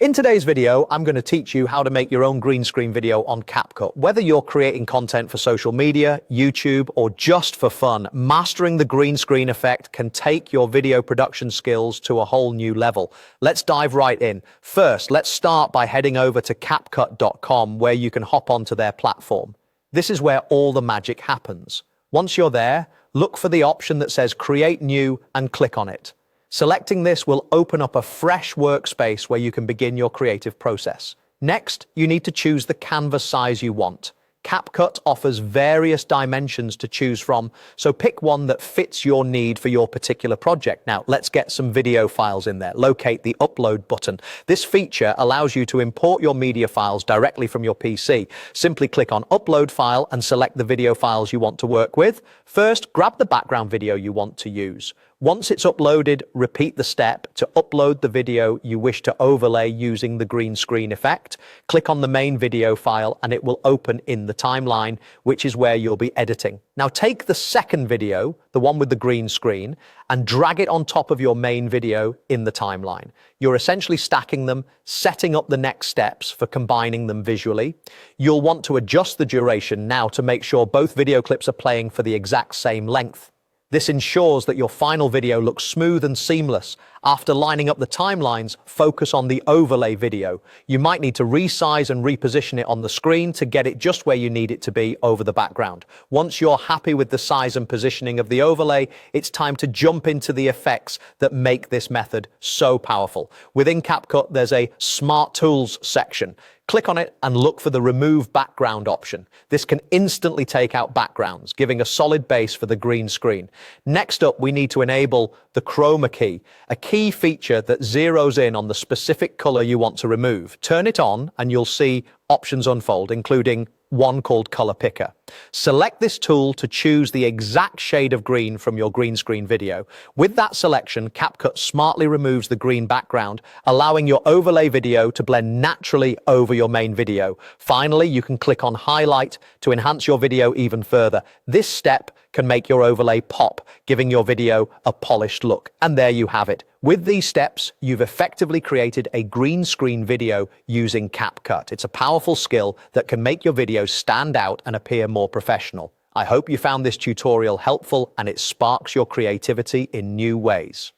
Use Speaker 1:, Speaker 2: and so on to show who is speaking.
Speaker 1: In today's video, I'm going to teach you how to make your own green screen video on Capcut. Whether you're creating content for social media, YouTube, or just for fun, mastering the green screen effect can take your video production skills to a whole new level. Let's dive right in. First, let's start by heading over to Capcut.com, where you can hop onto their platform. This is where all the magic happens. Once you're there, look for the option that says Create New and click on it. Selecting this will open up a fresh workspace where you can begin your creative process. Next, you need to choose the canvas size you want. Capcut offers various dimensions to choose from, so pick one that fits your need for your particular project. Now, let's get some video files in there. Locate the Upload button. This feature allows you to import your media files directly from your PC. Simply click on Upload File and select the video files you want to work with. First, grab the background video you want to use. Once it's uploaded, repeat the step to upload the video you wish to overlay using the green screen effect. Click on the main video file and it will open in the timeline, which is where you'll be editing. Now take the second video, the one with the green screen, and drag it on top of your main video in the timeline. You're essentially stacking them, setting up the next steps for combining them visually. You'll want to adjust the duration now to make sure both video clips are playing for the exact same length. This ensures that your final video looks smooth and seamless. After lining up the timelines, focus on the overlay video. You might need to resize and reposition it on the screen to get it just where you need it to be over the background. Once you're happy with the size and positioning of the overlay, it's time to jump into the effects that make this method so powerful. Within Capcut, there's a Smart Tools section. Click on it and look for the Remove Background option. This can instantly take out backgrounds, giving a solid base for the green screen. Next up, we need to enable the chroma key, a key feature that zeroes in on the specific color you want to remove. Turn it on and you'll see options unfold, including one called Color Picker. Select this tool to choose the exact shade of green from your green screen video. With that selection, Capcut smartly removes the green background, allowing your overlay video to blend naturally over your main video. Finally, you can click on Highlight to enhance your video even further. This step can make your overlay pop, giving your video a polished look. And there you have it. With these steps, you've effectively created a green screen video using Capcut. It's a powerful skill that can make your videos stand out and appear more professional. I hope you found this tutorial helpful and it sparks your creativity in new ways.